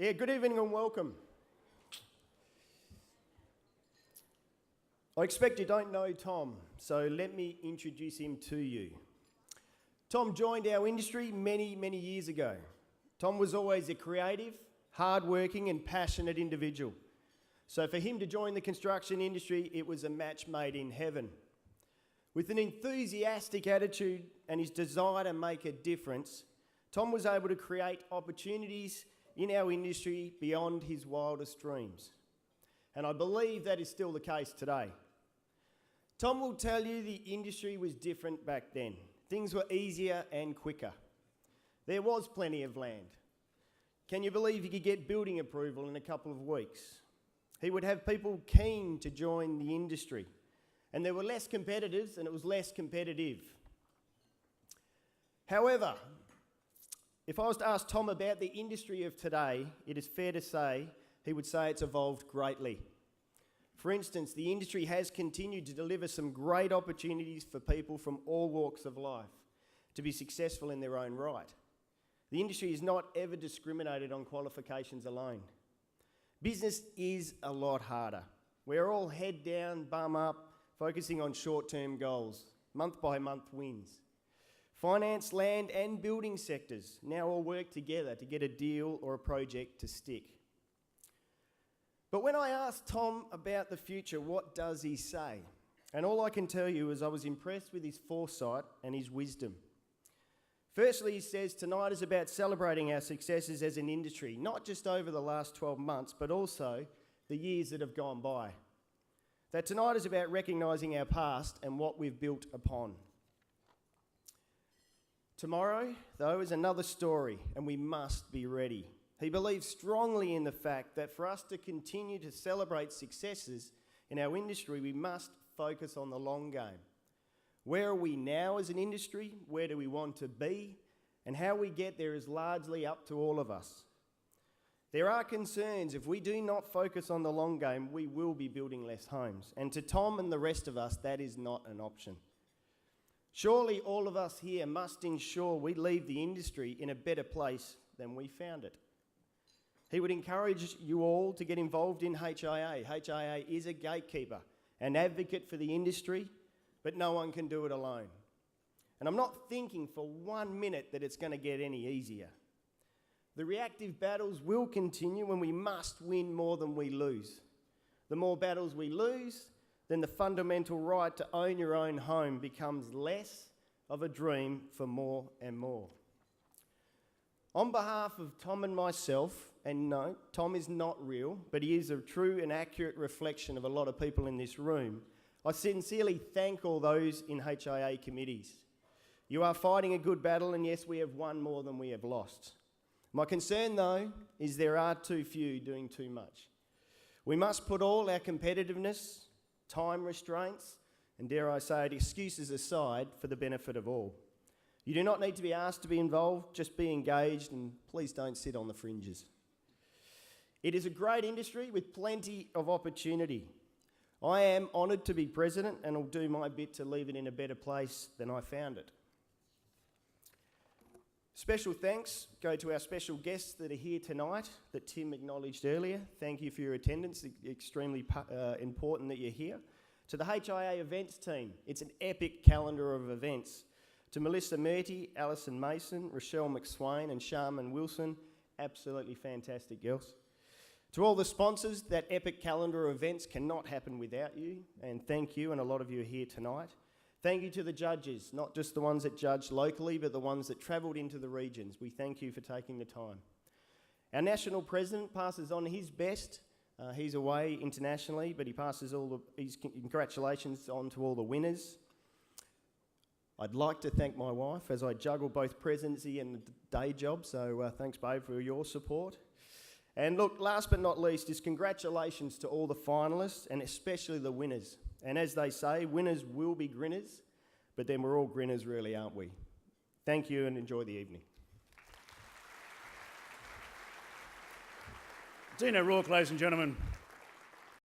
Yeah, good evening and welcome. I expect you don't know Tom, so let me introduce him to you. Tom joined our industry many years ago. Tom was always a creative, hard-working and passionate individual. So for him to join the construction industry, it was a match made in heaven. With an enthusiastic attitude and his desire to make a difference, Tom was able to create opportunities in our industry beyond his wildest dreams. And I believe that is still the case today. Tom will tell you the industry was different back then. Things were easier and quicker. There was plenty of land. Can you believe you could get building approval in a couple of weeks? He would have people keen to join the industry. And there were less competitors and it was less competitive. However, if I was to ask Tom about the industry of today, it is fair to say he would say it's evolved greatly. For instance, the industry has continued to deliver some great opportunities for people from all walks of life to be successful in their own right. The industry is not ever discriminated on qualifications alone. Business is a lot harder. We're all head down, bum up, focusing on short-term goals, month-by-month wins. Finance, land and building sectors now all work together to get a deal or a project to stick. But when I asked Tom about the future, what does he say? And all I can tell you is I was impressed with his foresight and his wisdom. Firstly, he says tonight is about celebrating our successes as an industry, not just over the last 12 months, but also the years that have gone by. That tonight is about recognising our past and what we've built upon. Tomorrow, though, is another story, and we must be ready. He believes strongly in the fact that for us to continue to celebrate successes in our industry, we must focus on the long game. Where are we now as an industry? Where do we want to be? And how we get there is largely up to all of us. There are concerns. If we do not focus on the long game, we will be building less homes. And to Tom and the rest of us, that is not an option. Surely all of us here must ensure we leave the industry in a better place than we found it. He would encourage you all to get involved in HIA. HIA is a gatekeeper, an advocate for the industry, but no one can do it alone. And I'm not thinking for 1 minute that it's going to get any easier. The reactive battles will continue and we must win more than we lose. The more battles we lose, then the fundamental right to own your own home becomes less of a dream for more and more. On behalf of Tom and myself, and no, Tom is not real, but he is a true and accurate reflection of a lot of people in this room, I sincerely thank all those in HIA committees. You are fighting a good battle, and yes, we have won more than we have lost. My concern, though, is there are too few doing too much. We must put all our competitiveness, time restraints, and dare I say it, excuses aside for the benefit of all. You do not need to be asked to be involved, just be engaged, and please don't sit on the fringes. It is a great industry with plenty of opportunity. I am honoured to be president and will do my bit to leave it in a better place than I found it. Special thanks go to our special guests that are here tonight that Tim acknowledged earlier. Thank you for your attendance. It's extremely important that you're here. To the HIA events team, it's an epic calendar of events. To Melissa Murty, Alison Mason, Rochelle McSwain and Sharman Wilson, absolutely fantastic girls. To all the sponsors, that epic calendar of events cannot happen without you, and thank you, and a lot of you are here tonight. Thank you to the judges, not just the ones that judged locally, but the ones that travelled into the regions. We thank you for taking the time. Our national president passes on his best. He's away internationally, but he passes all his congratulations on to all the winners. I'd like to thank my wife as I juggle both presidency and day job, so thanks, babe, for your support. And look, last but not least is congratulations to all the finalists and especially the winners. And as they say, winners will be grinners, but then we're all grinners really, aren't we? Thank you and enjoy the evening. Dino Rourke, ladies and gentlemen.